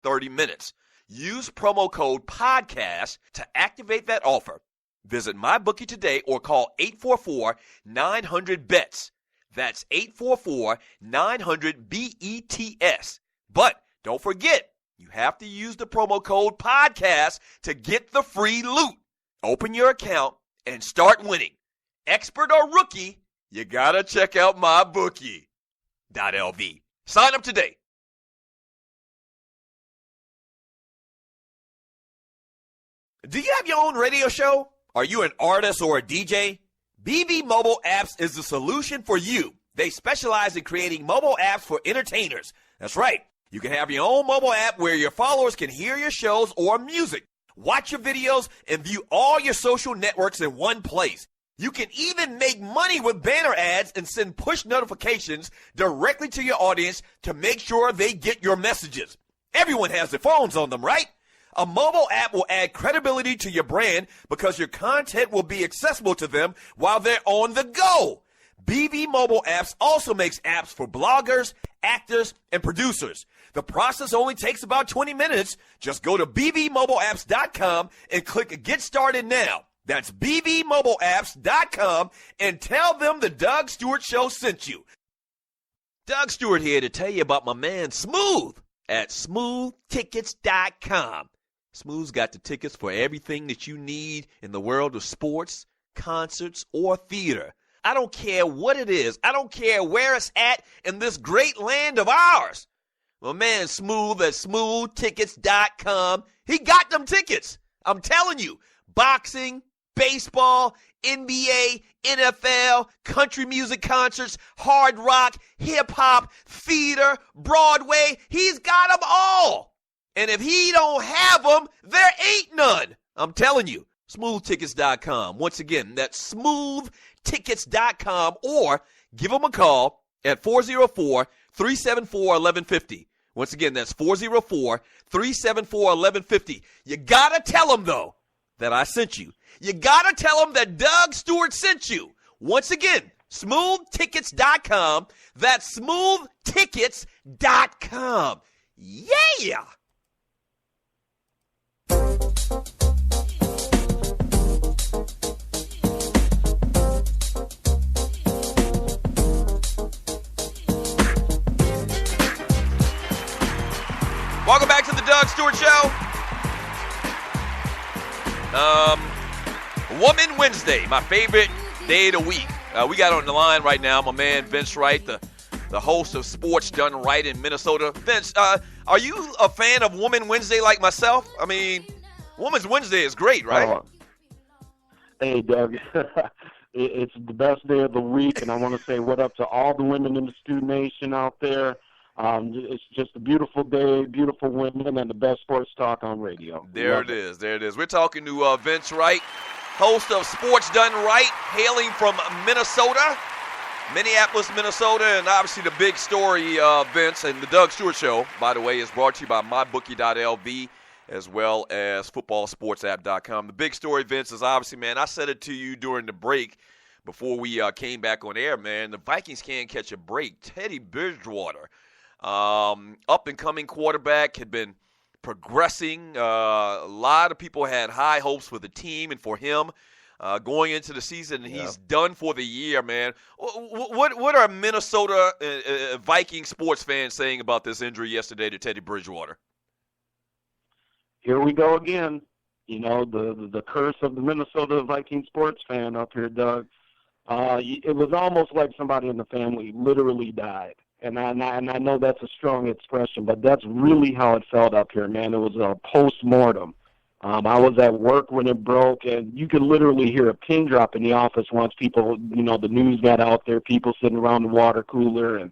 30 minutes. Use promo code PODCAST to activate that offer. Visit MyBookie today or call 844-900-BETS. That's 844-900-BETS. But don't forget, you have to use the promo code PODCAST to get the free loot. Open your account and start winning. Expert or rookie, you gotta check out MyBookie.lv. Sign up today. Do you have your own radio show? Are you an artist or a DJ? BB Mobile Apps is the solution for you. They specialize in creating mobile apps for entertainers. That's right. You can have your own mobile app where your followers can hear your shows or music, watch your videos, and view all your social networks in one place. You can even make money with banner ads and send push notifications directly to your audience to make sure they get your messages. Everyone has their phones on them, right? A mobile app will add credibility to your brand because your content will be accessible to them while they're on the go. BB Mobile Apps also makes apps for bloggers, actors, and producers. The process only takes about 20 minutes. Just go to bbmobileapps.com and click Get Started Now. That's bbmobileapps.com and tell them the Doug Stewart Show sent you. Doug Stewart here to tell you about my man Smooth at smoothtickets.com. Smooth's got the tickets for everything that you need in the world of sports, concerts, or theater. I don't care what it is. I don't care where it's at in this great land of ours. My man Smooth at smoothtickets.com, he got them tickets. I'm telling you, boxing, baseball, NBA, NFL, country music concerts, hard rock, hip-hop, theater, Broadway, he's got them all. And if he don't have them, there ain't none. I'm telling you, smoothtickets.com. Once again, that's smoothtickets.com, or give him a call at 404-374-1150. Once again, that's 404-374-1150. You got to tell him, though, that I sent you. You got to tell him that Doug Stewart sent you. Once again, smoothtickets.com. That's smoothtickets.com. Yeah! Welcome back to the Doug Stewart Show. Woman Wednesday, my favorite day of the week. We got on the line right now my man Vince Wright, the host of Sports Done Right in Minnesota. Vince, are you a fan of Woman Wednesday like myself? I mean, Women's Wednesday is great, right? Hey, Doug. It's the best day of the week, and I want to say what up to all the women in the Stu Nation out there. It's just a beautiful day, beautiful women, and the best sports talk on radio. There it is. We're talking to Vince Wright, host of Sports Done Right, hailing from Minnesota, Minneapolis, Minnesota, and obviously the big story, Vince, and the Doug Stewart Show, by the way, is brought to you by MyBookie.lv as well as FootballSportsApp.com. The big story, Vince, is obviously, man, I said it to you during the break before we came back on air, man. The Vikings can't catch a break. Teddy Bridgewater, up-and-coming quarterback, had been progressing. A lot of people had high hopes for the team and for him going into the season. He's done for the year, man. What are Minnesota Viking sports fans saying about this injury yesterday to Teddy Bridgewater? Here we go again. You know, the curse of the Minnesota Viking sports fan up here, Doug. It was almost like somebody in the family literally died. And I know that's a strong expression, but that's really how it felt up here, man. It was a post-mortem. I was at work when it broke, and you could literally hear a pin drop in the office once people, the news got out there, people sitting around the water cooler and,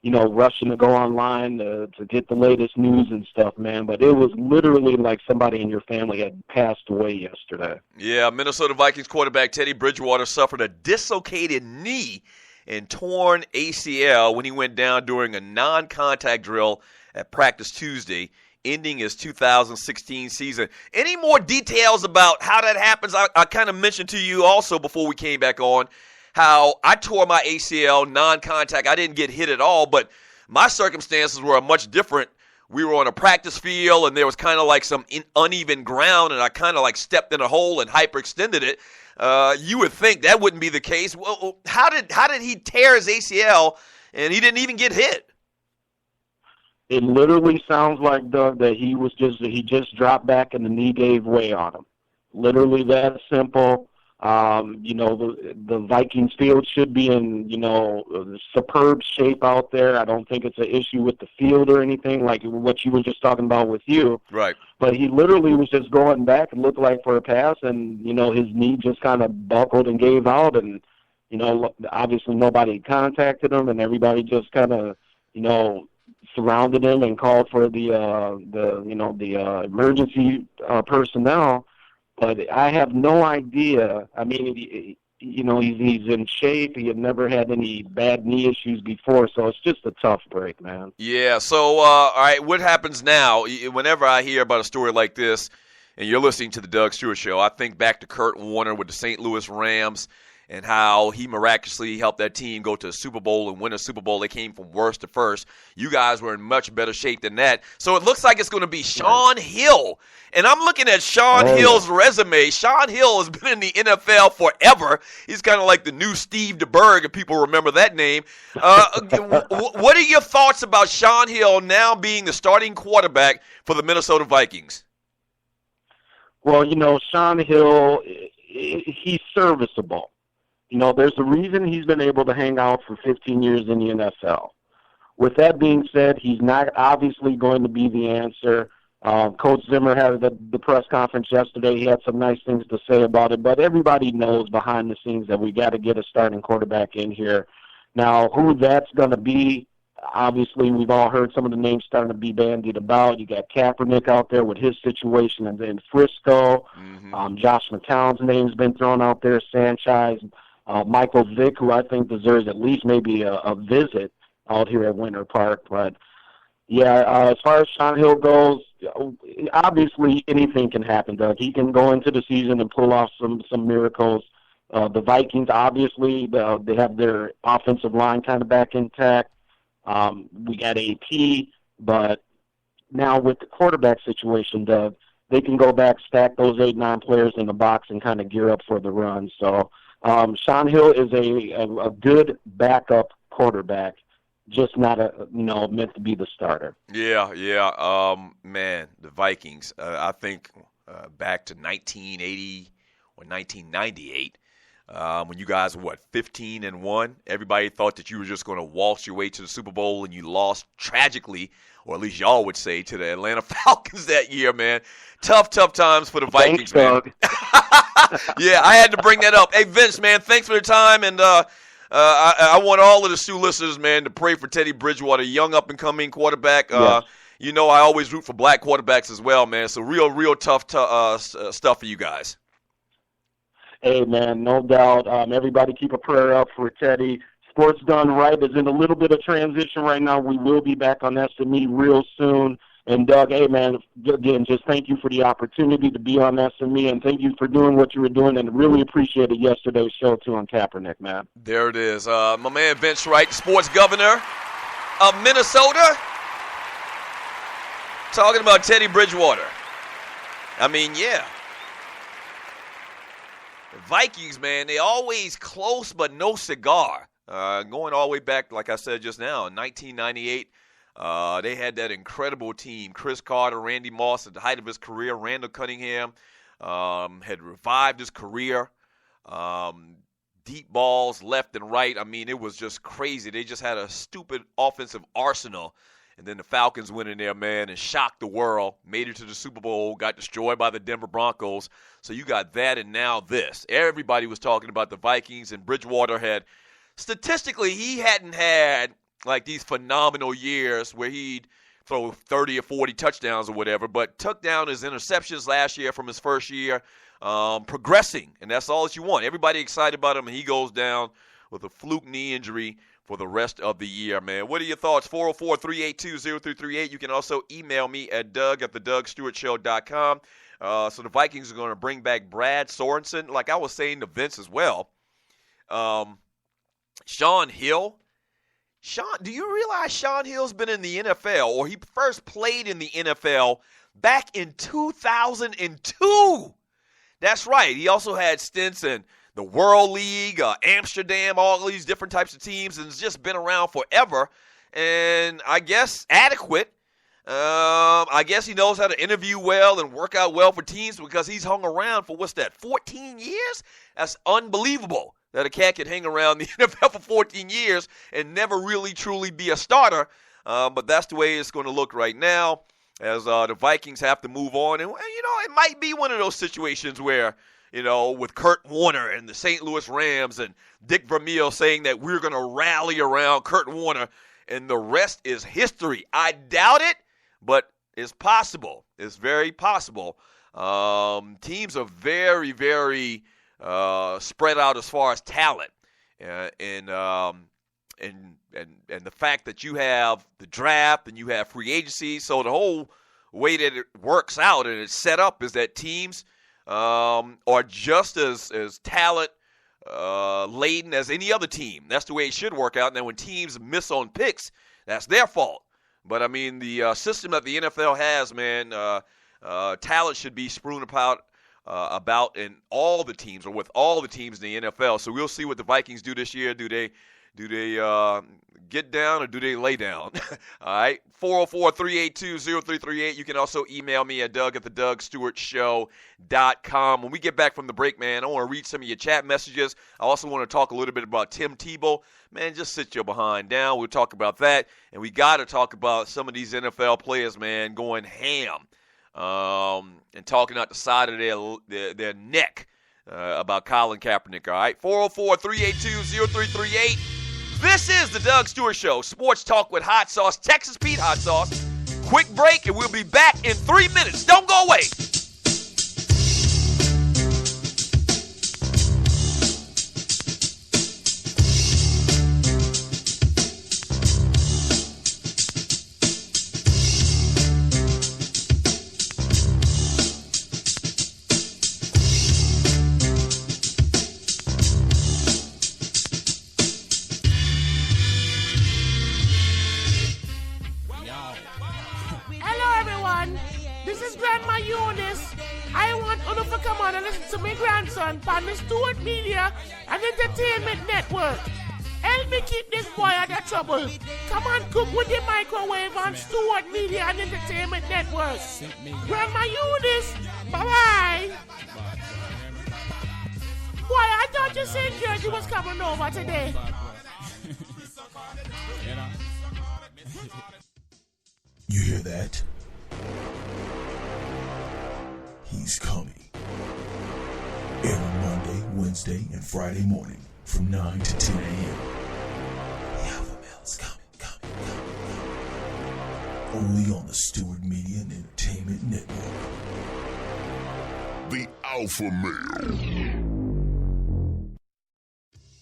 rushing to go online to get the latest news and stuff, man. But it was literally like somebody in your family had passed away yesterday. Yeah, Minnesota Vikings quarterback Teddy Bridgewater suffered a dislocated knee and torn ACL when he went down during a non-contact drill at practice Tuesday, ending his 2016 season. Any more details about how that happens? I kind of mentioned to you also before we came back on how I tore my ACL non-contact. I didn't get hit at all, but my circumstances were much different we were on a practice field and there was kind of like some uneven ground and I kind of like stepped in a hole and hyperextended it. You would think that wouldn't be the case. Well, how did he tear his ACL and he didn't even get hit? It literally sounds like, Doug, that he just dropped back and the knee gave way on him. Literally that simple. The Vikings field should be in, superb shape out there. I don't think it's an issue with the field or anything like what you were just talking about with you. Right. But he literally was just going back and looked like for a pass, and, his knee just kind of buckled and gave out, and, obviously nobody contacted him, and everybody just kind of, surrounded him and called for the emergency personnel. But I have no idea. I mean, he's in shape. He had never had any bad knee issues before, so it's just a tough break, man. Yeah, so, all right, what happens now? Whenever I hear about a story like this, and you're listening to the Doug Stewart Show, I think back to Kurt Warner with the St. Louis Rams and how he miraculously helped that team go to a Super Bowl and win a Super Bowl. They came from worst to first. You guys were in much better shape than that. So it looks like it's going to be Shaun Hill. And I'm looking at Shaun Hill's resume. Shaun Hill has been in the NFL forever. He's kind of like the new Steve DeBerg, if people remember that name. What are your thoughts about Shaun Hill now being the starting quarterback for the Minnesota Vikings? Well, Shaun Hill, he's serviceable. There's a reason he's been able to hang out for 15 years in the NFL. With that being said, he's not obviously going to be the answer. Coach Zimmer had the press conference yesterday. He had some nice things to say about it, but everybody knows behind the scenes that we got to get a starting quarterback in here. Now, who that's going to be, obviously we've all heard some of the names starting to be bandied about. You got Kaepernick out there with his situation in Frisco. Mm-hmm. Josh McCown's name's been thrown out there, Sanchez. Michael Vick, who I think deserves at least maybe a visit out here at Winter Park. But, yeah, as far as Shaun Hill goes, obviously anything can happen, Doug. He can go into the season and pull off some miracles. The Vikings, obviously, they have their offensive line kind of back intact. We got AP, but now with the quarterback situation, Doug, they can go back, stack those 8-9 players in the box and kind of gear up for the run. So Shaun Hill is a good backup quarterback, just not meant to be the starter. Yeah. Man, the Vikings. I think back to 1980 or 1998. When you guys were, 15-1, everybody thought that you were just going to waltz your way to the Super Bowl, and you lost tragically, or at least y'all would say, to the Atlanta Falcons that year, man. Tough times for the Vikings, thanks, man. Yeah, I had to bring that up. Hey, Vince, man, thanks for the time, and I want all of the Sioux listeners, man, to pray for Teddy Bridgewater, young up-and-coming quarterback. Yes. I always root for black quarterbacks as well, man, so real tough stuff for you guys. Hey, man, no doubt. Everybody keep a prayer up for Teddy. Sports Done Right is in a little bit of transition right now. We will be back on SME real soon. And, Doug, hey, man, again, just thank you for the opportunity to be on SME, and thank you for doing what you were doing, and really appreciated yesterday's show, too, on Kaepernick, man. There it is. My man Vince Wright, sports governor of Minnesota, talking about Teddy Bridgewater. I mean, yeah. The Vikings, man, they always close but no cigar. Going all the way back, like I said just now, in 1998, they had that incredible team. Chris Carter, Randy Moss at the height of his career. Randall Cunningham had revived his career. Deep balls left and right. I mean, it was just crazy. They just had a stupid offensive arsenal. And then the Falcons went in there, man, and shocked the world, made it to the Super Bowl, got destroyed by the Denver Broncos. So you got that and now this. Everybody was talking about the Vikings, and Bridgewater had, statistically, he hadn't had like these phenomenal years where he'd throw 30 or 40 touchdowns or whatever, but took down his interceptions last year from his first year, progressing, and that's all that you want. Everybody excited about him, and he goes down with a fluke knee injury for the rest of the year, man. What are your thoughts? 404-382-0338. You can also email me at doug@thedugstewartshow.com. So the Vikings are going to bring back Brad Sorensen. Like I was saying to Vince as well, Shaun Hill Sean, do you realize Sean Hill's been in the NFL, or he first played in the NFL back in 2002? That's right. He also had stints in the World League, Amsterdam, all these different types of teams, and has just been around forever. And I guess adequate. I guess he knows how to interview well and work out well for teams because he's hung around for, 14 years? That's unbelievable that a cat could hang around the NFL for 14 years and never really truly be a starter. But that's the way it's going to look right now as the Vikings have to move on. And, it might be one of those situations where, with Kurt Warner and the St. Louis Rams and Dick Vermeil saying that we're going to rally around Kurt Warner and the rest is history. I doubt it, but it's possible. It's very possible. Teams are very, very spread out as far as talent, and the fact that you have the draft and you have free agency. So the whole way that it works out and it's set up is that teams are just as talent laden as any other team. That's the way it should work out. And then when teams miss on picks, that's their fault. But, I mean, the system that the NFL has, man, talent should be strewn about in all the teams or with all the teams in the NFL. So we'll see what the Vikings do this year. Do they get down or do they lay down? All right, 404-382-0338. You can also email me at doug@thedougsstewartshow.com. When we get back from the break, man, I want to read some of your chat messages. I also want to talk a little bit about Tim Tebow. Man, just sit your behind down. We'll talk about that. And we got to talk about some of these NFL players, man, going ham and talking out the side of their neck about Colin Kaepernick. All right, 404-382-0338. This is the Doug Stewart Show, sports talk with hot sauce, Texas Pete hot sauce. Quick break, and we'll be back in 3 minutes. Don't go away. On the Stewart Media and Entertainment Network. Help me keep this boy out of trouble. Come on, cook with the microwave on Stewart Media and Entertainment Network. Grandma Eunice, bye-bye. Boy, I thought you said Georgie was coming over today. You hear that? He's coming. Every Monday, Wednesday, and Friday morning from 9 to 10 a.m. The Alpha Male's coming. Only on the Stewart Media and Entertainment Network. The Alpha Male.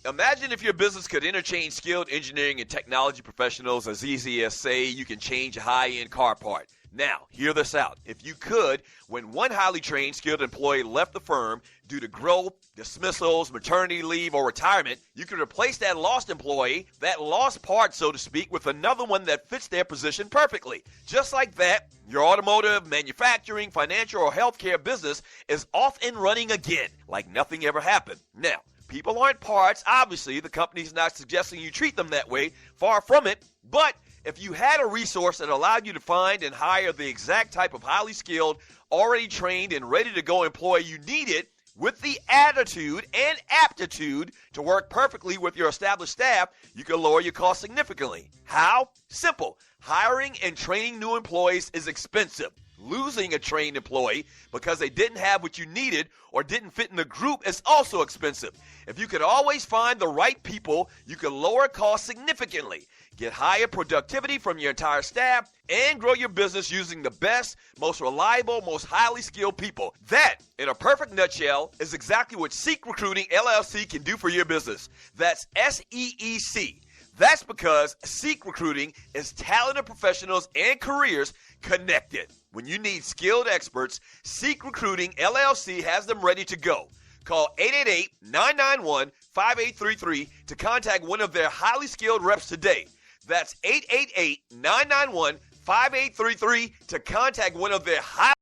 Imagine if your business could interchange skilled engineering and technology professionals as easy as, say, you can change a high-end car part. Now, hear this out. If you could, when one highly trained, skilled employee left the firm due to growth, dismissals, maternity leave, or retirement, you could replace that lost employee, that lost part, so to speak, with another one that fits their position perfectly. Just like that, your automotive, manufacturing, financial, or healthcare business is off and running again, like nothing ever happened. Now, people aren't parts. Obviously, the company's not suggesting you treat them that way. Far from it. But if you had a resource that allowed you to find and hire the exact type of highly skilled, already trained, and ready to go employee you needed with the attitude and aptitude to work perfectly with your established staff, you can lower your costs significantly. How? Simple. Hiring and training new employees is expensive. Losing a trained employee because they didn't have what you needed or didn't fit in the group is also expensive. If you could always find the right people, you can lower costs significantly, get higher productivity from your entire staff, and grow your business using the best, most reliable, most highly skilled people. That, in a perfect nutshell, is exactly what Seek Recruiting LLC can do for your business. That's SEEC. That's because Seek Recruiting is talented professionals and careers connected. When you need skilled experts, Seek Recruiting LLC has them ready to go. Call 888-991-5833 to contact one of their highly skilled reps today. That's 888-991-5833 to contact one of their high